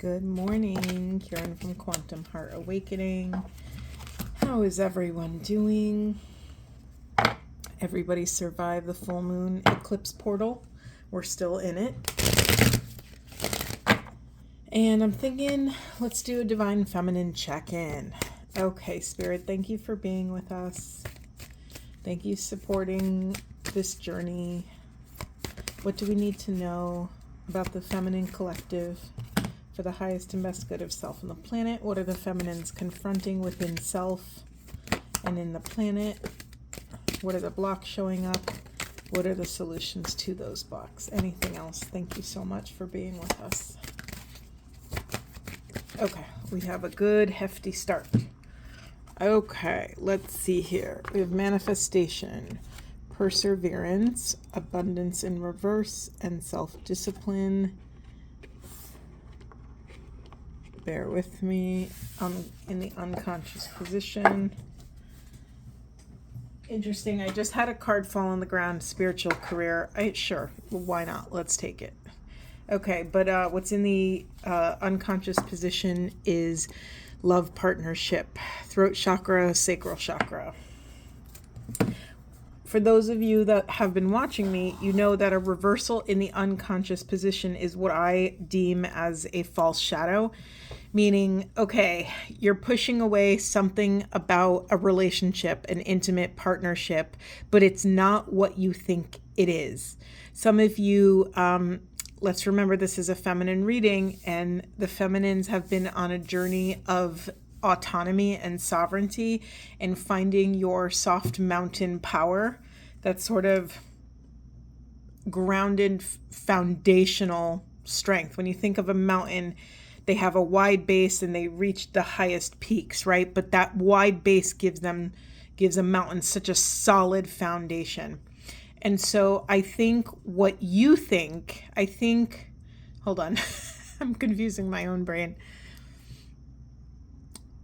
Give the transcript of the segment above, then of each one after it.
Good morning, Karen from Quantum Heart Awakening. How is everyone doing? Everybody survived the full moon eclipse portal. We're still in it. And I'm thinking, let's do a divine feminine check-in. Okay, Spirit, thank you for being with us. Thank you for supporting this journey. What do we need to know about the feminine collective for the highest and best good of self and the planet? What are the feminines confronting within self and in the planet? What are the blocks showing up? What are the solutions to those blocks? Anything else? Thank you so much for being with us. Okay, we have a good hefty start. Okay, let's see here. We have manifestation, perseverance, abundance in reverse, and self-discipline. Bear with me. I'm in the unconscious position. Interesting. I just had a card fall on the ground. Spiritual career. Sure. Well, why not? Let's take it. Okay. But what's in the unconscious position is love, partnership, throat chakra, sacral chakra. For those of you that have been watching me, you know that a reversal in the unconscious position is what I deem as a false shadow. Meaning, okay, you're pushing away something about a relationship, an intimate partnership, but it's not what you think it is. Some of you, let's remember this is a feminine reading, and the feminines have been on a journey of autonomy and sovereignty and finding your soft mountain power, that sort of grounded foundational strength. When you think of a mountain, they have a wide base and they reach the highest peaks, right? But that wide base gives a mountain such a solid foundation. And so I think what you think, hold on, I'm confusing my own brain.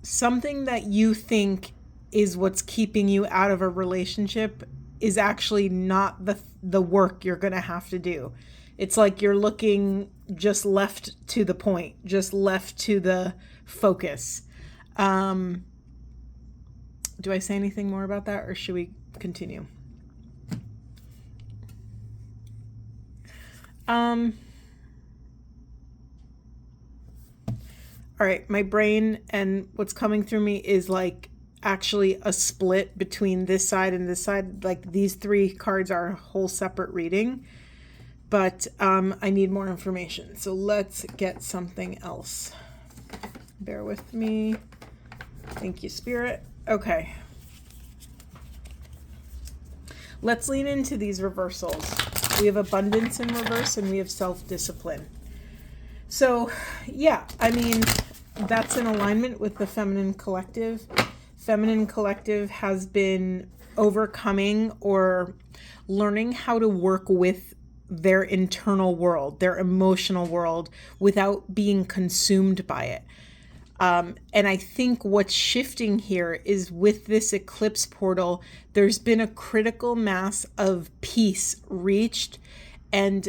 Something that you think is what's keeping you out of a relationship is actually not the work you're going to have to do. It's like you're looking just left to the point, just left to the focus. Do I say anything more about that, or should we continue? All right, my brain and what's coming through me is like actually a split between this side and this side. Like these three cards are a whole separate reading. But I need more information. So let's get something else. Bear with me. Thank you, Spirit. Okay. Let's lean into these reversals. We have abundance in reverse and we have self-discipline. So, yeah, I mean, that's in alignment with the feminine collective. Feminine collective has been overcoming or learning how to work with their internal world, their emotional world, without being consumed by it. And I think what's shifting here is with this eclipse portal, there's been a critical mass of peace reached. And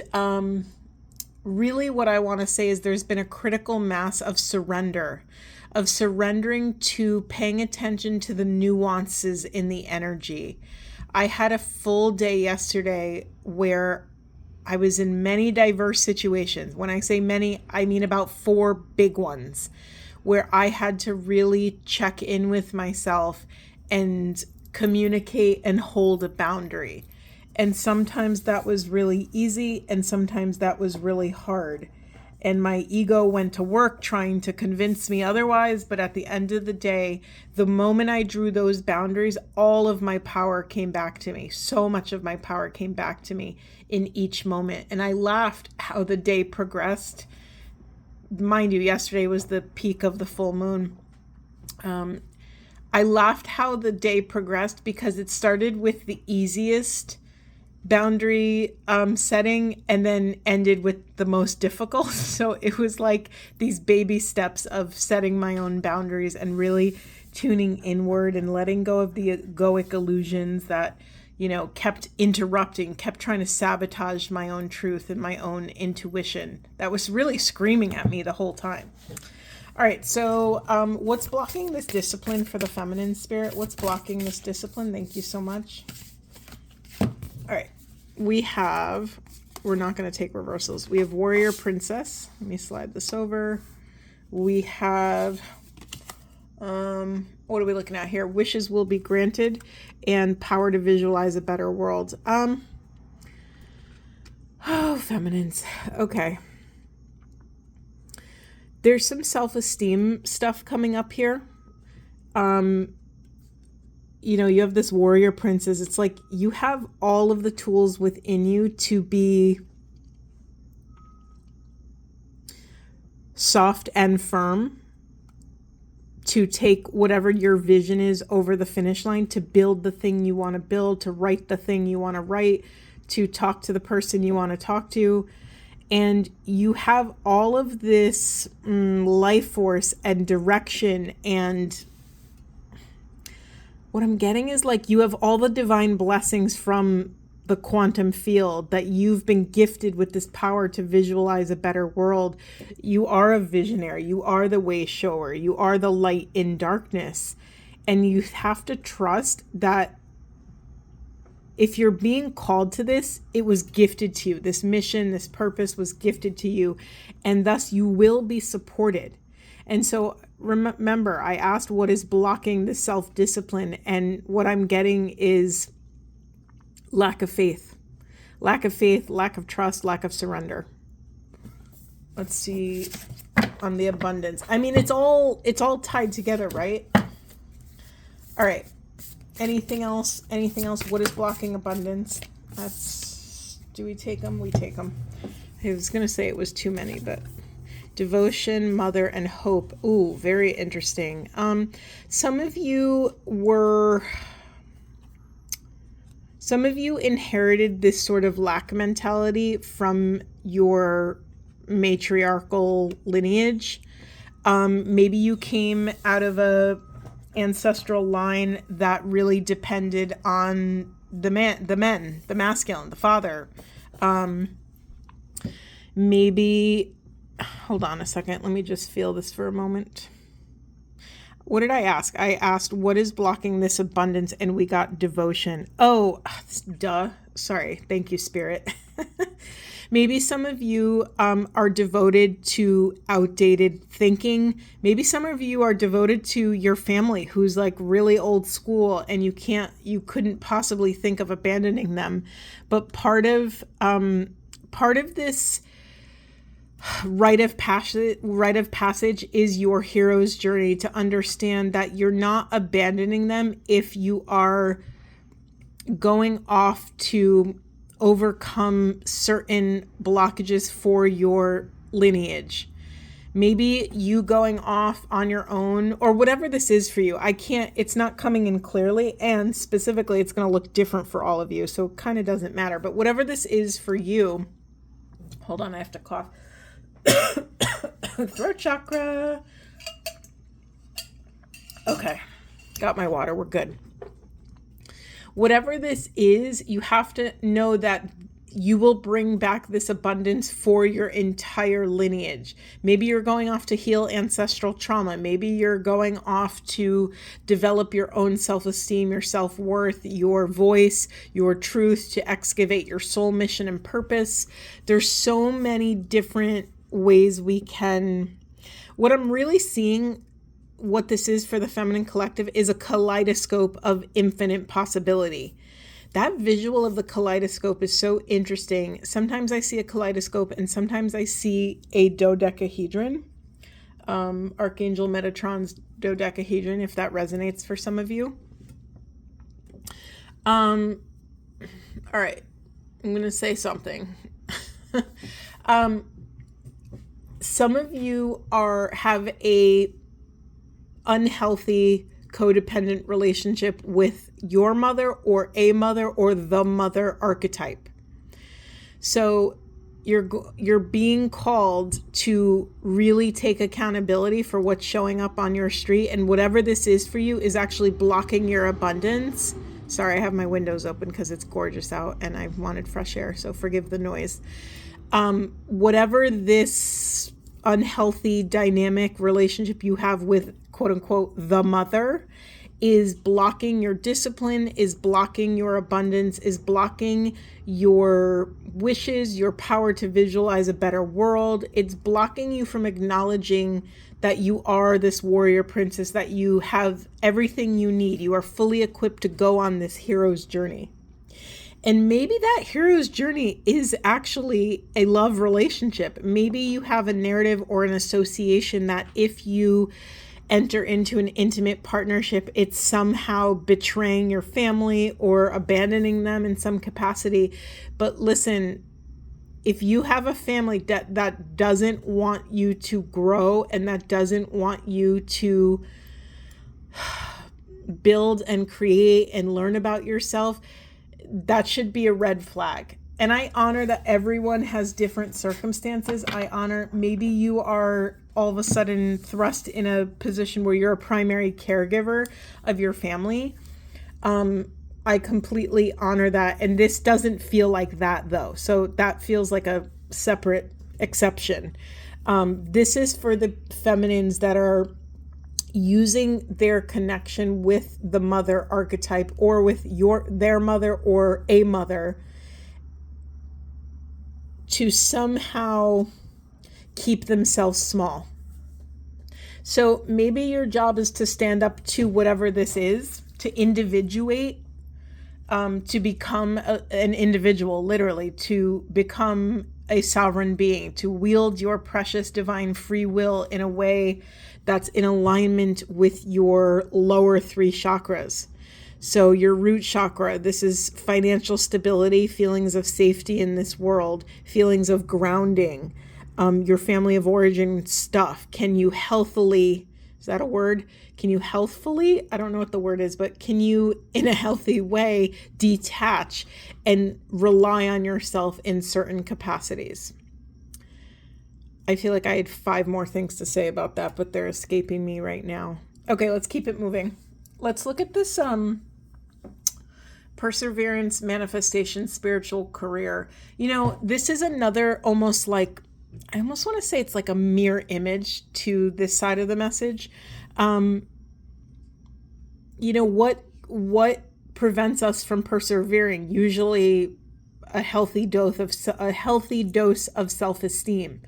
really what I want to say is there's been a critical mass of surrender, of surrendering to paying attention to the nuances in the energy. I had a full day yesterday where I was in many diverse situations. When I say many, I mean about 4 big ones where I had to really check in with myself and communicate and hold a boundary. And sometimes that was really easy and sometimes that was really hard. And my ego went to work trying to convince me otherwise. But at the end of the day, the moment I drew those boundaries, all of my power came back to me. So much of my power came back to me in each moment. And I laughed how the day progressed. Mind you, yesterday was the peak of the full moon. I laughed how the day progressed because it started with the easiest boundary setting and then ended with the most difficult. So it was like these baby steps of setting my own boundaries and really tuning inward and letting go of the egoic illusions that kept interrupting, kept trying to sabotage my own truth and my own intuition. That was really screaming at me the whole time. All right, so what's blocking this discipline for the feminine spirit? What's blocking this discipline? Thank you so much. All right, we're not going to take reversals. We have Warrior Princess. Let me slide this over. We have, what are we looking at here? Wishes will be granted and power to visualize a better world. Feminines. Okay. There's some self-esteem stuff coming up here. You have this warrior princess. It's like you have all of the tools within you to be soft and firm, to take whatever your vision is over the finish line, to build the thing you want to build, to write the thing you want to write, to talk to the person you want to talk to. And you have all of this life force and direction. And what I'm getting is like you have all the divine blessings from the quantum field, that you've been gifted with this power to visualize a better world. You are a visionary. You are the way shower. You are the light in darkness. And you have to trust that if you're being called to this, it was gifted to you. This mission, this purpose was gifted to you, and thus you will be supported. And so remember, I asked what is blocking the self-discipline, and what I'm getting is lack of faith, lack of trust, lack of surrender. Let's see on the abundance. I mean, it's all tied together, right? All right. Anything else? What is blocking abundance? Do we take them? We take them. I was going to say it was too many, but devotion, mother, and hope. Ooh, very interesting. Some of you inherited this sort of lack mentality from your matriarchal lineage. Maybe you came out of a ancestral line that really depended on the masculine, the father. Maybe, hold on a second, let me just feel this for a moment. What did I ask? I asked, what is blocking this abundance? And we got devotion. Oh, duh. Sorry. Thank you, Spirit. Maybe some of you are devoted to outdated thinking. Maybe some of you are devoted to your family who's like really old school, and you couldn't possibly think of abandoning them. But part of this rite of passage is your hero's journey, to understand that you're not abandoning them if you are going off to overcome certain blockages for your lineage. Maybe you going off on your own, or whatever this is for you. It's not coming in clearly, and specifically it's going to look different for all of you, so it kind of doesn't matter. But whatever this is for you, hold on, I have to cough. Throat chakra. Okay, got my water, we're good. Whatever this is, you have to know that you will bring back this abundance for your entire lineage. Maybe you're going off to heal ancestral trauma. Maybe you're going off to develop your own self-esteem, your self-worth, your voice, your truth, to excavate your soul mission and purpose. There's so many different ways we can. What I'm really seeing, what this is for the feminine collective, is a kaleidoscope of infinite possibility. That visual of the kaleidoscope is so interesting. Sometimes I see a kaleidoscope, and sometimes I see a dodecahedron, Archangel Metatron's dodecahedron, if that resonates for some of you. All right, I'm going to say something. Some of you have a unhealthy codependent relationship with your mother, or a mother, or the mother archetype. So you're being called to really take accountability for what's showing up on your street, and whatever this is for you is actually blocking your abundance. Sorry, I have my windows open because it's gorgeous out and I wanted fresh air, so forgive the noise. Whatever this unhealthy dynamic relationship you have with quote unquote the mother is blocking your discipline, is blocking your abundance, is blocking your wishes, your power to visualize a better world. It's blocking you from acknowledging that you are this warrior princess, that you have everything you need. You are fully equipped to go on this hero's journey. And maybe that hero's journey is actually a love relationship. Maybe you have a narrative or an association that if you enter into an intimate partnership, it's somehow betraying your family or abandoning them in some capacity. But listen, if you have a family that doesn't want you to grow and that doesn't want you to build and create and learn about yourself, that should be a red flag. And I honor that everyone has different circumstances. I honor maybe you are all of a sudden thrust in a position where you're a primary caregiver of your family. I completely honor that. And this doesn't feel like that though. So that feels like a separate exception. This is for the feminines that are using their connection with the mother archetype or with their mother or a mother to somehow keep themselves small. So maybe your job is to stand up to whatever this is, to individuate, to become an individual, literally, to become a sovereign being, to wield your precious divine free will in a way that's in alignment with your lower three chakras. So your root chakra, this is financial stability, feelings of safety in this world, feelings of grounding, your family of origin stuff. Can you healthily, is that a word? Can you healthfully, I don't know what the word is, but can you in a healthy way detach and rely on yourself in certain capacities? I feel like I had 5 more things to say about that, but they're escaping me right now. Okay, let's keep it moving. Let's look at this perseverance, manifestation, spiritual career. You know, this is another almost like, I almost want to say it's like a mirror image to this side of the message. You know, what prevents us from persevering? Usually a healthy dose of self-esteem,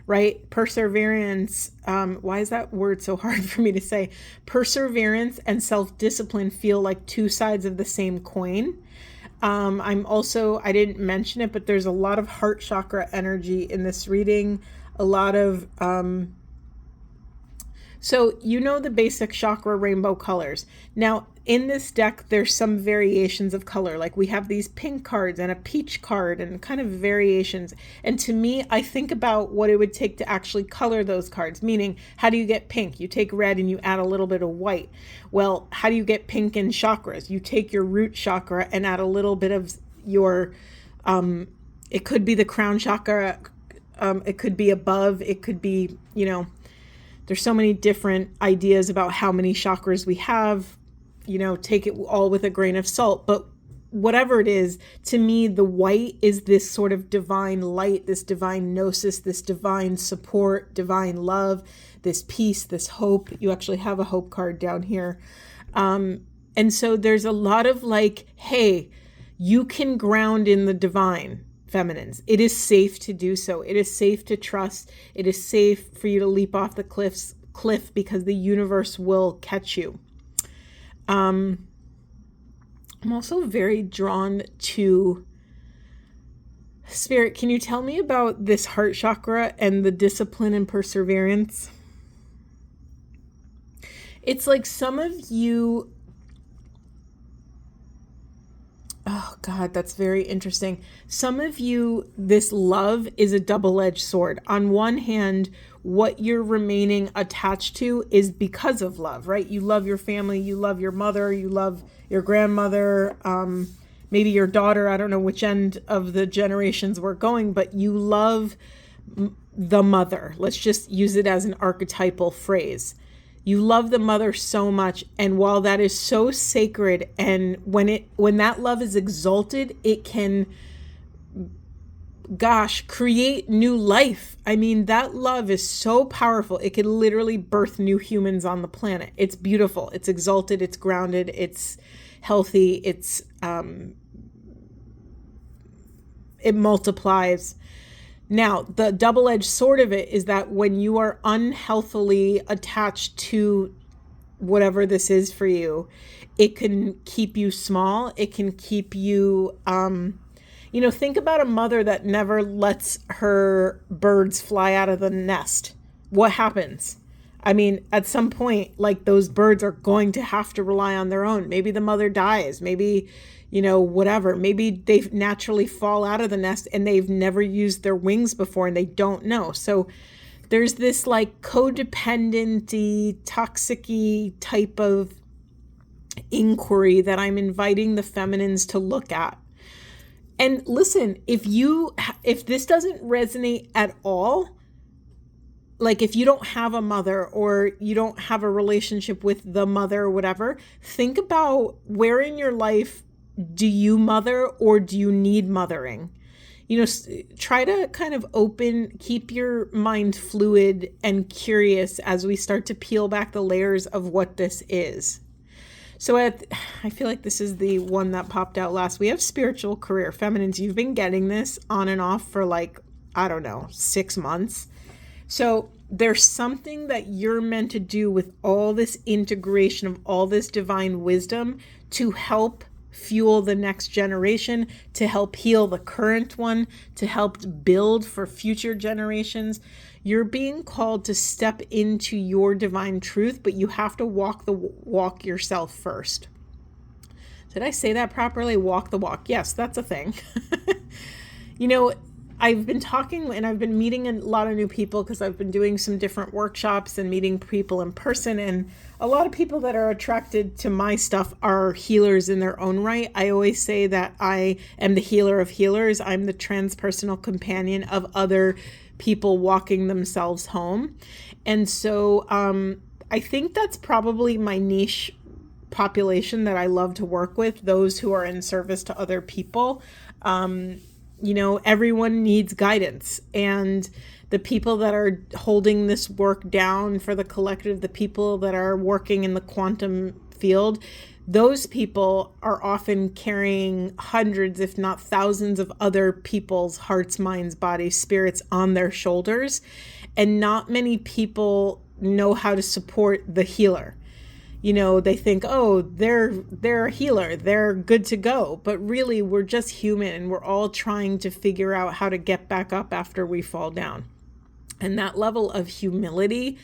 right? Perseverance. Why is that word so hard for me to say? Perseverance and self-discipline feel like two sides of the same coin. I didn't mention it, but there's a lot of heart chakra energy in this reading. A lot of, so you know the basic chakra rainbow colors. Now, in this deck, there's some variations of color. Like we have these pink cards and a peach card and kind of variations. And to me, I think about what it would take to actually color those cards. Meaning, how do you get pink? You take red and you add a little bit of white. Well, how do you get pink in chakras? You take your root chakra and add a little bit of your, it could be the crown chakra. It could be above. It could be, you know, there's so many different ideas about how many chakras we have, you know, take it all with a grain of salt. But whatever it is, to me, the white is this sort of divine light, this divine gnosis, this divine support, divine love, this peace, this hope. You actually have a hope card down here. And so there's a lot of like, hey, you can ground in the divine. Feminines. It is safe to do so. It is safe to trust. It is safe for you to leap off the cliff because the universe will catch you. I'm also very drawn to Spirit. Can you tell me about this heart chakra and the discipline and perseverance? It's like some of you, oh God, that's very interesting. Some of you, this love is a double-edged sword. On one hand, what you're remaining attached to is because of love, right? You love your family, you love your mother, you love your grandmother, maybe your daughter. I don't know which end of the generations we're going, but you love the mother. Let's just use it as an archetypal phrase. You love the mother so much, and while that is so sacred, and when that love is exalted, it can, create new life. I mean, that love is so powerful. It can literally birth new humans on the planet. It's beautiful. It's exalted. It's grounded. It's healthy. It multiplies. Now, the double-edged sword of it is that when you are unhealthily attached to whatever this is for you, it can keep you small. It can keep you, think about a mother that never lets her birds fly out of the nest. What happens? I mean, at some point, like, those birds are going to have to rely on their own. Maybe the mother dies. Maybe, whatever. Maybe they naturally fall out of the nest and they've never used their wings before and they don't know. So there's this like codependent-y, toxic-y type of inquiry that I'm inviting the feminines to look at. And listen, if this doesn't resonate at all, like if you don't have a mother or you don't have a relationship with the mother or whatever, think about where in your life do you mother or do you need mothering? Try to kind of keep your mind fluid and curious as we start to peel back the layers of what this is. So I feel like this is the one that popped out last. We have spiritual career. Feminines, you've been getting this on and off for 6 months. So there's something that you're meant to do with all this integration of all this divine wisdom to help fuel the next generation, to help heal the current one, to help build for future generations. You're being called to step into your divine truth, but you have to walk the walk yourself first. Did I say that properly? Walk the walk. Yes, that's a thing. I've been talking and I've been meeting a lot of new people because I've been doing some different workshops and meeting people in person. And a lot of people that are attracted to my stuff are healers in their own right. I always say that I am the healer of healers. I'm the transpersonal companion of other people walking themselves home. And so I think that's probably my niche population that I love to work with, those who are in service to other people. Everyone needs guidance, and the people that are holding this work down for the collective, the people that are working in the quantum field, those people are often carrying hundreds, if not thousands of other people's hearts, minds, bodies, spirits on their shoulders. And not many people know how to support the healer. They think, oh, they're a healer, they're good to go. But really, we're just human, and we're all trying to figure out how to get back up after we fall down. And that level of humility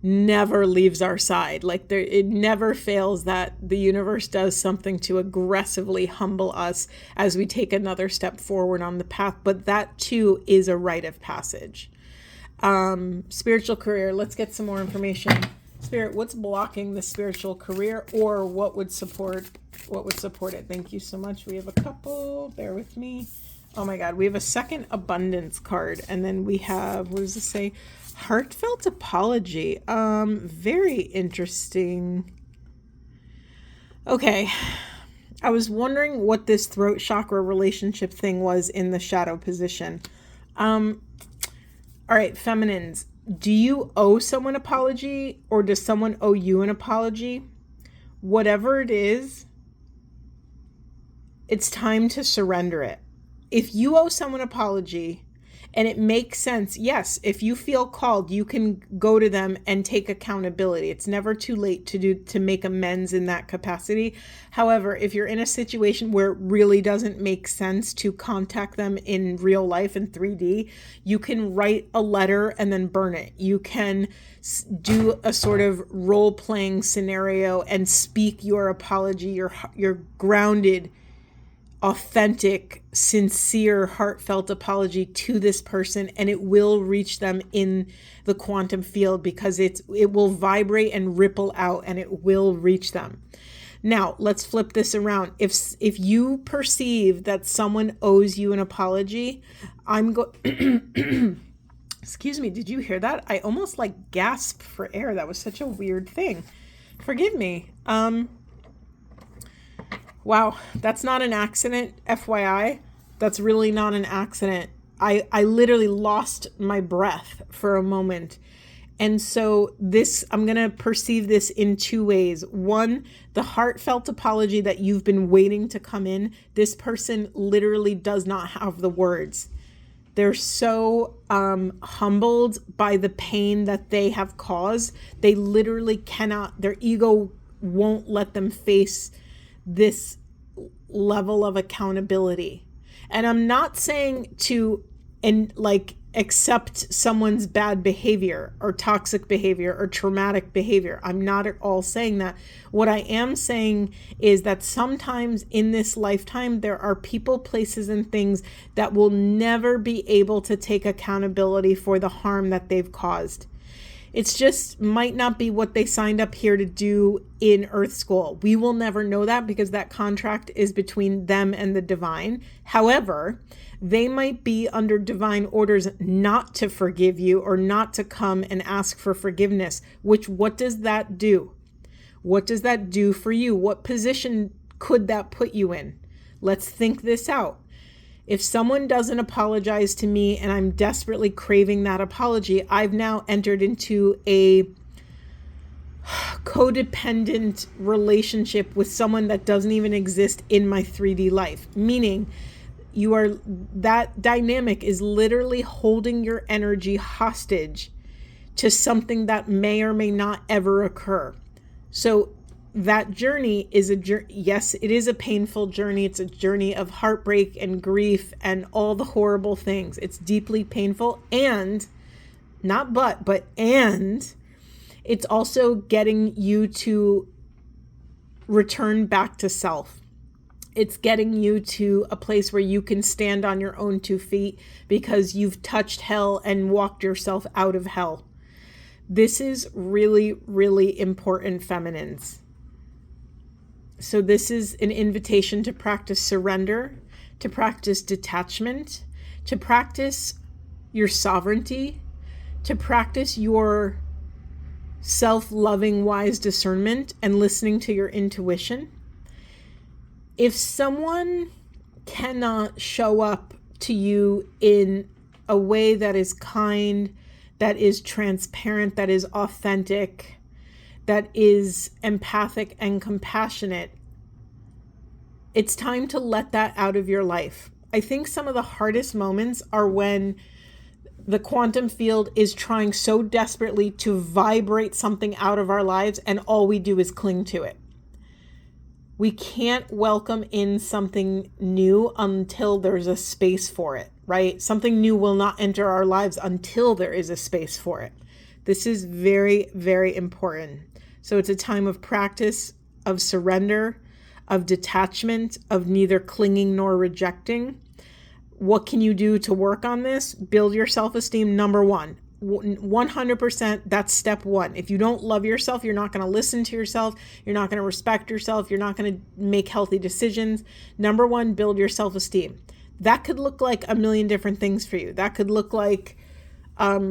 never leaves our side. It never fails that the universe does something to aggressively humble us as we take another step forward on the path. But that too is a rite of passage. Spiritual career. Let's get some more information. Spirit, what's blocking the spiritual career, or what would support it? Thank you so much. We have a couple. Bear with me. Oh my God. We have a second abundance card. And then we have, what does it say? Heartfelt apology. Very interesting. Okay. I was wondering what this throat chakra relationship thing was in the shadow position. All right, feminines. Do you owe someone an apology, or does someone owe you an apology? Whatever it is, it's time to surrender it. If you owe someone an apology and it makes sense, yes, if you feel called, you can go to them and take accountability. It's never too late to make amends in that capacity. However, if you're in a situation where it really doesn't make sense to contact them in real life in 3D, you can write a letter and then burn it. You can do a sort of role-playing scenario and speak your apology, your grounded, authentic, sincere, heartfelt apology to this person, and it will reach them in the quantum field because it will vibrate and ripple out, and it will reach them. Now, let's flip this around. If you perceive that someone owes you an apology, Excuse me, did you hear that? I almost like gasped for air. That was such a weird thing. Forgive me. Wow, that's not an accident, FYI. That's really not an accident. I literally lost my breath for a moment. And so I'm going to perceive this in two ways. One, the heartfelt apology that you've been waiting to come in. This person literally does not have the words. They're so humbled by the pain that they have caused. They literally cannot, their ego won't let them face this level of accountability. And I'm not saying to accept someone's bad behavior or toxic behavior or traumatic behavior. I'm not at all saying that. What I am saying is that sometimes in this lifetime, there are people, places, and things that will never be able to take accountability for the harm that they've caused. It's just might not be what they signed up here to do in Earth School. We will never know that because that contract is between them and the divine. However, they might be under divine orders not to forgive you or not to come and ask for forgiveness, what does that do? What does that do for you? What position could that put you in? Let's think this out. If someone doesn't apologize to me and I'm desperately craving that apology, I've now entered into a codependent relationship with someone that doesn't even exist in my 3D life. Meaning, that dynamic is literally holding your energy hostage to something that may or may not ever occur. So that journey is yes, it is a painful journey. It's a journey of heartbreak and grief and all the horrible things. It's deeply painful, and it's also getting you to return back to self. It's getting you to a place where you can stand on your own 2 feet because you've touched hell and walked yourself out of hell. This is really, really important, feminines. So this is an invitation to practice surrender, to practice detachment, to practice your sovereignty, to practice your self-loving, wise discernment and listening to your intuition. If someone cannot show up to you in a way that is kind, that is transparent, that is authentic, that is empathic and compassionate, it's time to let that out of your life. I think some of the hardest moments are when the quantum field is trying so desperately to vibrate something out of our lives and all we do is cling to it. We can't welcome in something new until there's a space for it, right? Something new will not enter our lives until there is a space for it. This is very, very important. So it's a time of practice, of surrender, of detachment, of neither clinging nor rejecting. What can you do to work on this? Build your self-esteem, number one. 100%, that's step one. If you don't love yourself, you're not going to listen to yourself. You're not going to respect yourself. You're not going to make healthy decisions. Number one, build your self-esteem. That could look like a million different things for you. That could look like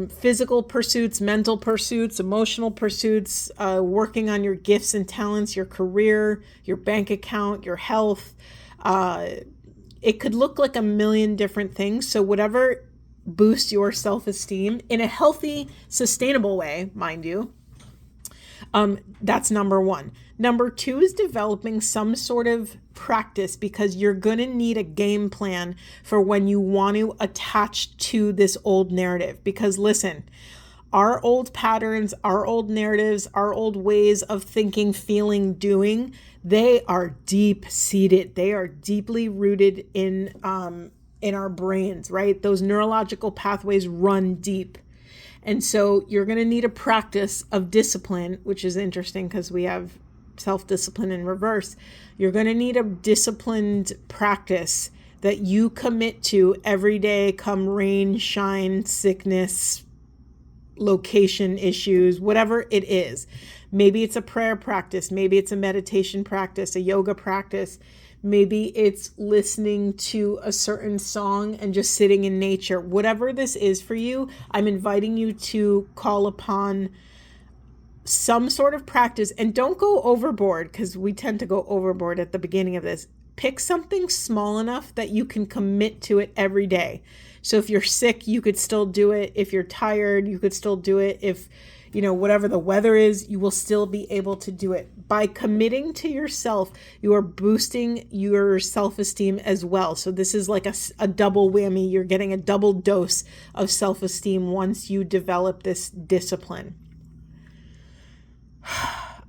physical pursuits, mental pursuits, emotional pursuits, working on your gifts and talents, your career, your bank account, your health. It could look like a million different things. So whatever boosts your self-esteem in a healthy, sustainable way, mind you, that's number one. Number two is developing some sort of practice, because you're going to need a game plan for when you want to attach to this old narrative. Because listen, our old patterns, our old narratives, our old ways of thinking, feeling, doing, they are deep-seated. They are deeply rooted in our brains, right? Those neurological pathways run deep. And so you're going to need a practice of discipline, which is interesting because we have self-discipline in reverse. You're going to need a disciplined practice that you commit to every day, come rain, shine, sickness, location issues, whatever it is. Maybe it's a prayer practice. Maybe it's a meditation practice, a yoga practice. Maybe it's listening to a certain song and just sitting in nature. Whatever this is for you, I'm inviting you to call upon some sort of practice, and don't go overboard, because we tend to go overboard at the beginning of this. Pick something small enough that you can commit to it every day. So if you're sick, you could still do it. If you're tired, you could still do it. If, whatever the weather is, you will still be able to do it. By committing to yourself, you are boosting your self-esteem as well. So this is like a double whammy. You're getting a double dose of self-esteem once you develop this discipline.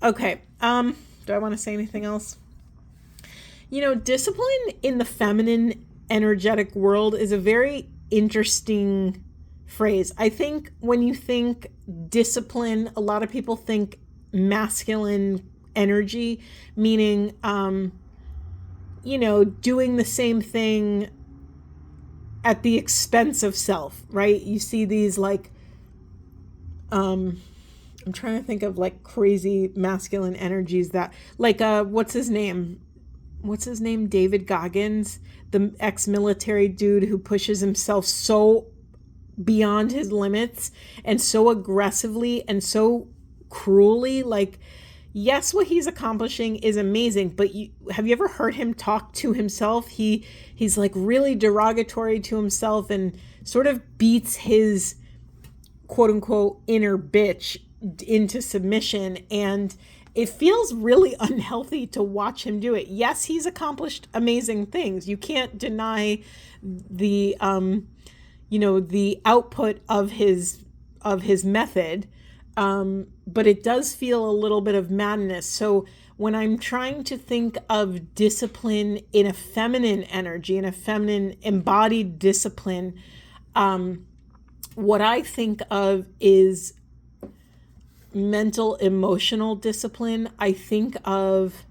Okay. Do I want to say anything else? Discipline in the feminine energetic world is a very interesting phrase. I think when you think discipline, a lot of people think masculine energy, meaning, doing the same thing at the expense of self, right? You see these I'm trying to think of crazy masculine energies that what's his name? David Goggins, the ex-military dude who pushes himself so beyond his limits and so aggressively and so cruelly. Yes, what he's accomplishing is amazing, but have you ever heard him talk to himself? He's really derogatory to himself and sort of beats his quote unquote inner bitch into submission, and it feels really unhealthy to watch him do it. Yes, he's accomplished amazing things. You can't deny the the output of his method, but it does feel a little bit of madness. So when I'm trying to think of discipline in a feminine energy, in a feminine embodied discipline, what I think of is mental, emotional discipline. I think of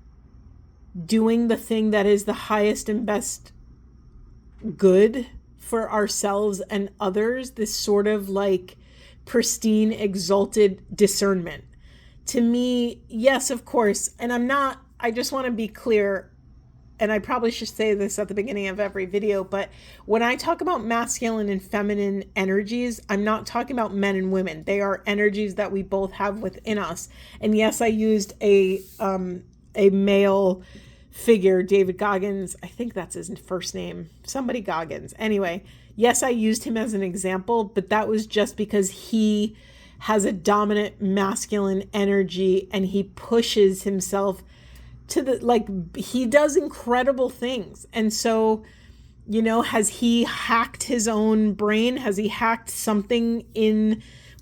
doing the thing that is the highest and best good for ourselves and others, this sort of pristine, exalted discernment. To me, yes, of course, and I just want to be clear, and I probably should say this at the beginning of every video, but when I talk about masculine and feminine energies, I'm not talking about men and women. They are energies that we both have within us. And yes, I used a male figure, David Goggins. I think that's his first name. Somebody Goggins. Anyway, yes, I used him as an example, but that was just because he has a dominant masculine energy and he pushes himself to he does incredible things. And so, has he hacked his own brain? Has he hacked something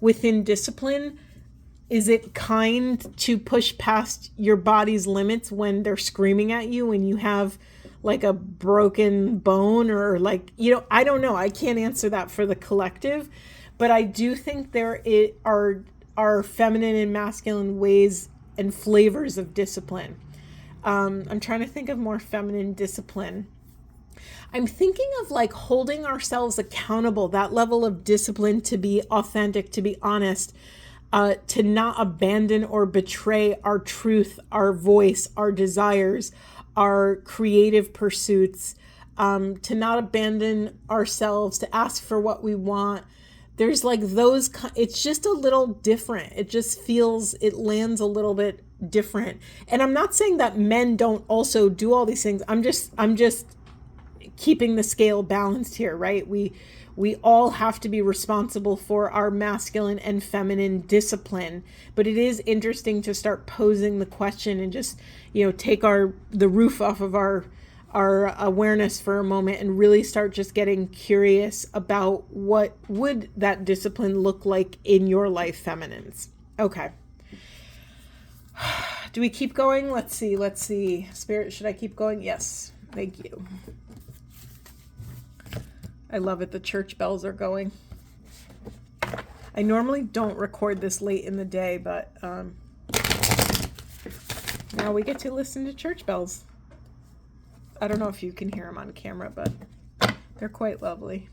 within discipline? Is it kind to push past your body's limits when they're screaming at you and you have a broken bone or I don't know. I can't answer that for the collective, but I do think there are feminine and masculine ways and flavors of discipline. I'm trying to think of more feminine discipline. I'm thinking of holding ourselves accountable, that level of discipline to be authentic, to be honest, to not abandon or betray our truth, our voice, our desires, our creative pursuits, to not abandon ourselves, to ask for what we want. There's those, it's just a little different. It just feels, it lands a little bit different. And I'm not saying that men don't also do all these things. I'm just keeping the scale balanced here, right? We all have to be responsible for our masculine and feminine discipline, but it is interesting to start posing the question and just, take the roof off of our awareness for a moment and really start just getting curious about what would that discipline look like in your life, feminines. Okay. Do we keep going? Let's see. Spirit, should I keep going? Yes. Thank you. I love it. The church bells are going. I normally don't record this late in the day, but now we get to listen to church bells. I don't know if you can hear them on camera, but they're quite lovely.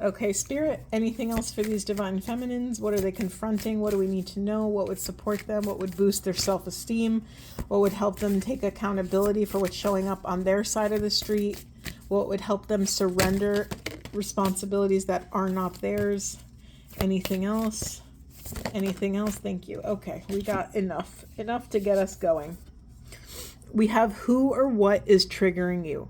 Okay, Spirit, anything else for these divine feminines? What are they confronting? What do we need to know? What would support them? What would boost their self-esteem? What would help them take accountability for what's showing up on their side of the street? What would help them surrender responsibilities that are not theirs? Anything else? Anything else? Thank you. Okay, we got enough to get us going. We have who or what is triggering you.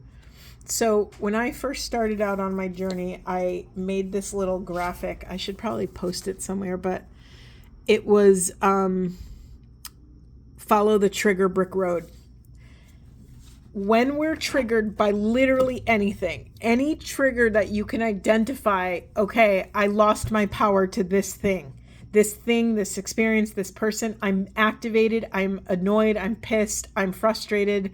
So when I first started out on my journey, I made this little graphic. I should probably post it somewhere, but it was follow the trigger brick road. When we're triggered by literally anything, any trigger that you can identify, okay, I lost my power to this thing, this experience, this person, I'm activated, I'm annoyed, I'm pissed, I'm frustrated,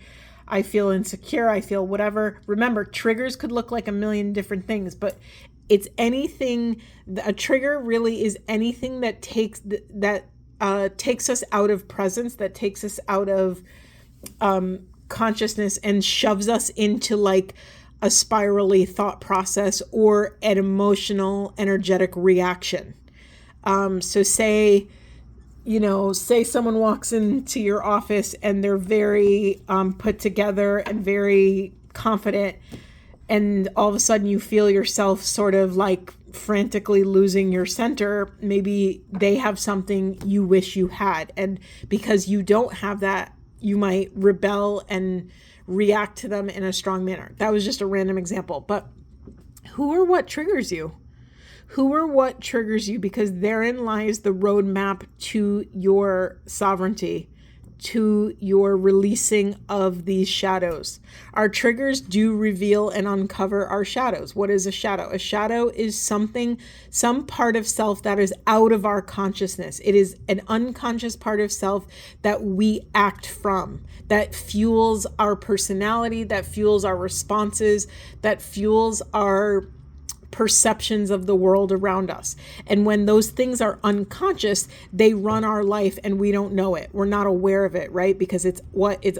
I feel insecure, I feel whatever. Remember, triggers could look like a million different things, but it's anything. A trigger really is anything that takes us out of presence, that takes us out of consciousness and shoves us into like a spirally thought process or an emotional, energetic reaction. So say someone walks into your office and they're very put together and very confident, and all of a sudden you feel yourself sort of like frantically losing your center. Maybe they have something you wish you had, and because you don't have that, you might rebel and react to them in a strong manner. That was just a random example, but who or what triggers you? Who or what triggers you? Because therein lies the roadmap to your sovereignty, to your releasing of these shadows. Our triggers do reveal and uncover our shadows. What is a shadow? A shadow is some part of self that is out of our consciousness. It is an unconscious part of self that we act from, that fuels our personality, that fuels our responses, that fuels our perceptions of the world around us. And when those things are unconscious, they run our life and we don't know it. We're not aware of it, right? Because it's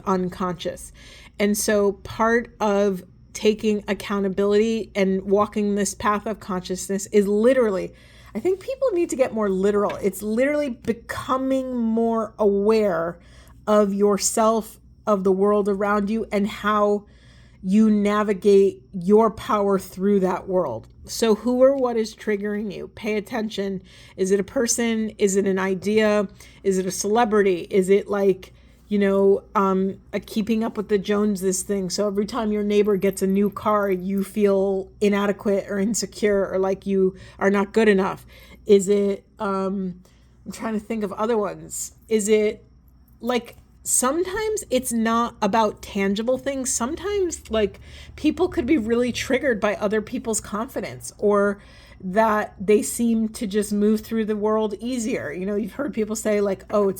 unconscious. And so part of taking accountability and walking this path of consciousness is literally, I think people need to get more literal. It's literally becoming more aware of yourself, of the world around you, and how you navigate your power through that world. So who or what is triggering you? Pay attention. Is it a person? Is it an idea? Is it a celebrity? Is it like, a keeping up with the Joneses thing? So every time your neighbor gets a new car, you feel inadequate or insecure or like you are not good enough. Is it, I'm trying to think of other ones. Is it like, sometimes it's not about tangible things. Sometimes like people could be really triggered by other people's confidence, or that they seem to just move through the world easier. You've heard people say like, oh,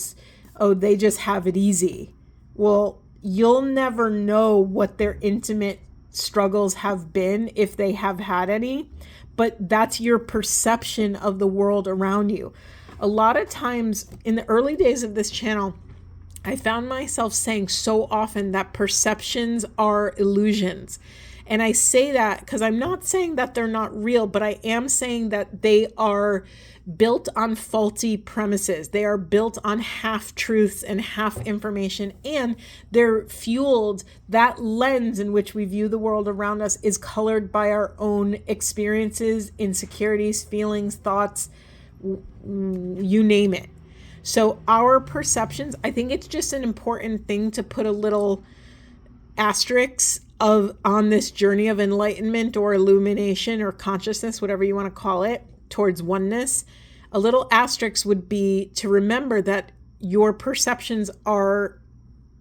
they just have it easy. Well, you'll never know what their intimate struggles have been if they have had any, but that's your perception of the world around you. A lot of times in the early days of this channel, I found myself saying so often that perceptions are illusions. And I say that because I'm not saying that they're not real, but I am saying that they are built on faulty premises. They are built on half truths and half information, and they're fueled. That lens in which we view the world around us is colored by our own experiences, insecurities, feelings, thoughts, you name it. So our perceptions, I think it's just an important thing to put a little asterisk on this journey of enlightenment or illumination or consciousness, whatever you want to call it, towards oneness. A little asterisk would be to remember that your perceptions are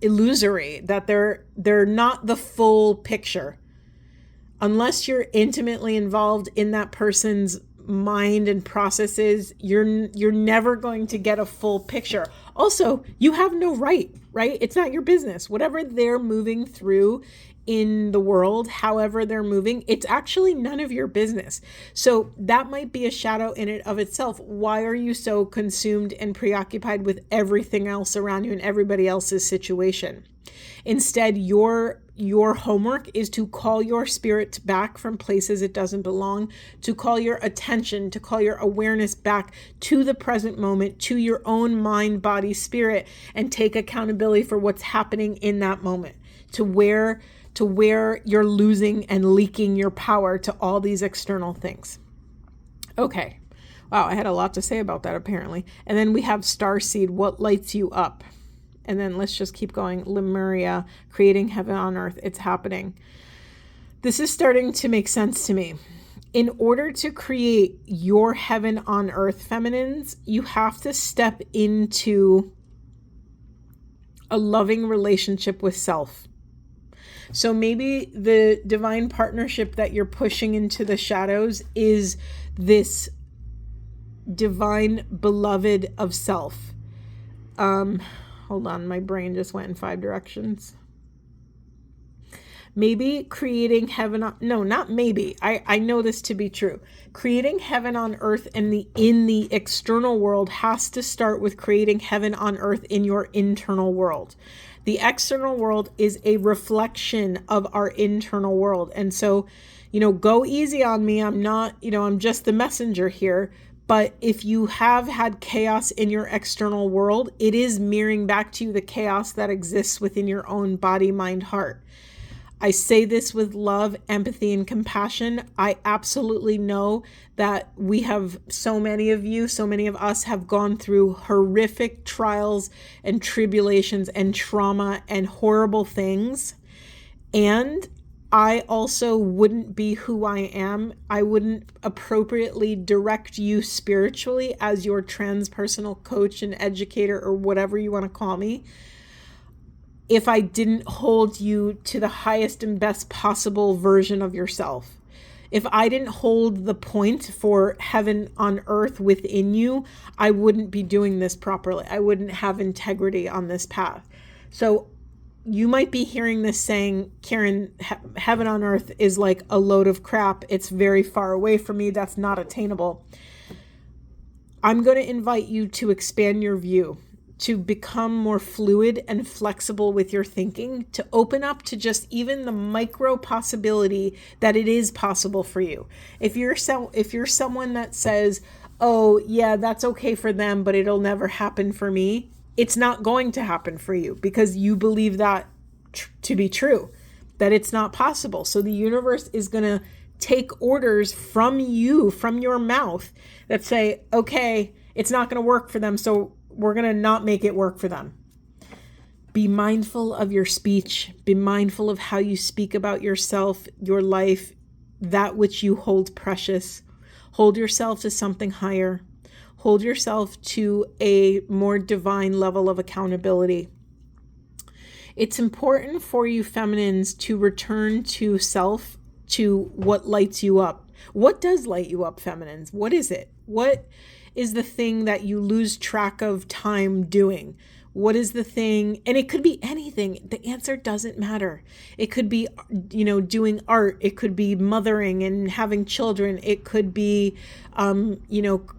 illusory, that they're not the full picture. Unless you're intimately involved in that person's mind and processes, you're never going to get a full picture. Also, you have no right? It's not your business. Whatever they're moving through in the world, however they're moving, it's actually none of your business. So that might be a shadow in it of itself. Why are you so consumed and preoccupied with everything else around you and everybody else's situation? Instead, your your homework is to call your spirit back from places it doesn't belong, to call your attention, to call your awareness back to the present moment, to your own mind, body, spirit, and take accountability for what's happening in that moment, to where you're losing and leaking your power to all these external things. Okay. Wow, I had a lot to say about that apparently. And then we have Starseed, what lights you up? And then let's just keep going. Lemuria, creating heaven on earth. It's happening. This is starting to make sense to me. In order to create your heaven on earth, feminines, you have to step into a loving relationship with self. So maybe the divine partnership that you're pushing into the shadows is this divine beloved of self. Hold on, my brain just went in 5 directions. Maybe creating heaven on, no, not maybe. I know this to be true. Creating heaven on earth in the external world has to start with creating heaven on earth in your internal world. The external world is a reflection of our internal world. And so, go easy on me. I'm not, I'm just the messenger here. But if you have had chaos in your external world, it is mirroring back to you the chaos that exists within your own body, mind, heart. I say this with love, empathy, and compassion. I absolutely know that we have so many of us have gone through horrific trials and tribulations and trauma and horrible things. And I also wouldn't be who I am. I wouldn't appropriately direct you spiritually as your transpersonal coach and educator or whatever you want to call me if I didn't hold you to the highest and best possible version of yourself. If I didn't hold the point for heaven on earth within you, I wouldn't be doing this properly. I wouldn't have integrity on this path. So you might be hearing this saying, Karen, heaven on earth is like a load of crap. It's very far away from me. That's not attainable. I'm going to invite you to expand your view, to become more fluid and flexible with your thinking, to open up to just even the micro possibility that it is possible for you. If you're someone that says, oh yeah, that's okay for them, but it'll never happen for me, it's not going to happen for you because you believe that to be true, that it's not possible. So the universe is going to take orders from you, from your mouth, that say, okay, it's not going to work for them, so we're going to not make it work for them. Be mindful of your speech. Be mindful of how you speak about yourself, your life, that which you hold precious. Hold yourself to something higher. Hold yourself to a more divine level of accountability. It's important for you feminines to return to self, to what lights you up. What does light you up, feminines? What is it? What is the thing that you lose track of time doing? What is the thing? And it could be anything. The answer doesn't matter. It could be, doing art. It could be mothering and having children. It could be,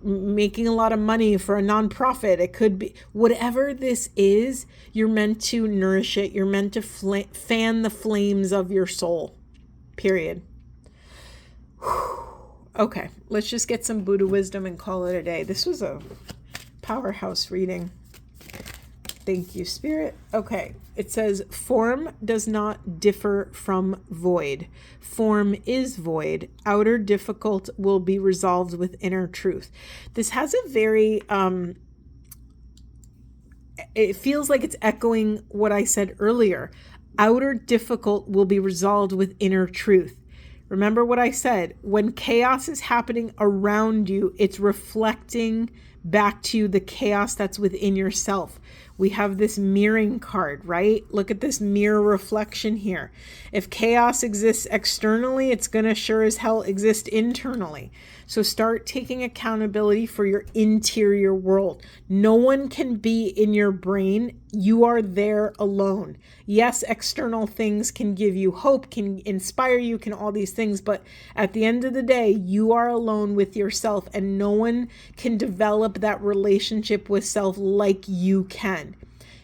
making a lot of money for a nonprofit. It could be whatever this is, you're meant to nourish it. You're meant to fan the flames of your soul, period. Okay, let's just get some Buddha wisdom and call it a day. This was a powerhouse reading. Thank you, Spirit. Okay, it says, form does not differ from void. Form is void. Outer difficult will be resolved with inner truth. This has a very, it feels like it's echoing what I said earlier. Outer difficult will be resolved with inner truth. Remember what I said, when chaos is happening around you, it's reflecting back to the chaos that's within yourself. We have this mirroring card, right? Look at this mirror reflection here. If chaos exists externally, it's going to sure as hell exist internally. So start taking accountability for your interior world. No one can be in your brain. You are there alone. Yes, external things can give you hope, can inspire you, can all these things. But at the end of the day, you are alone with yourself, and no one can develop that relationship with self like you can.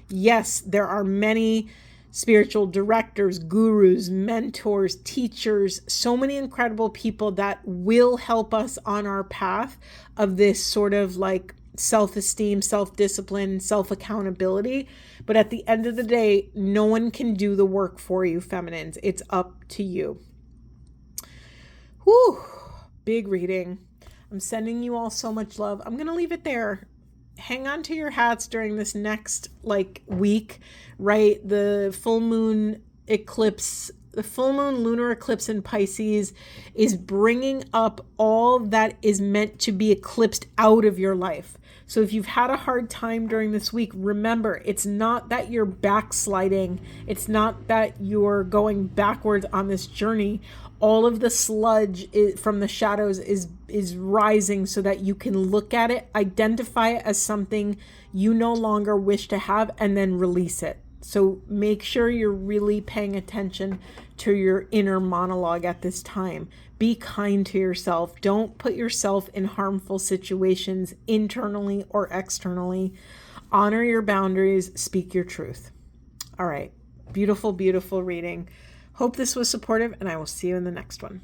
Yes, there are many spiritual directors, gurus, mentors, teachers, so many incredible people that will help us on our path of this sort of like self-esteem, self-discipline, self-accountability. But at the end of the day, no one can do the work for you, feminines. It's up to you. Whew, big reading. I'm sending you all so much love. I'm going to leave it there. Hang on to your hats during this next week, right? The full moon eclipse, the full moon lunar eclipse in Pisces is bringing up all that is meant to be eclipsed out of your life. So if you've had a hard time during this week, remember, it's not that you're backsliding. It's not that you're going backwards on this journey. All of the sludge from the shadows is rising so that you can look at it, identify it as something you no longer wish to have, and then release it. So make sure you're really paying attention to your inner monologue at this time. Be kind to yourself. Don't put yourself in harmful situations internally or externally. Honor your boundaries. Speak your truth. All right. Beautiful, beautiful reading. Hope this was supportive, and I will see you in the next one.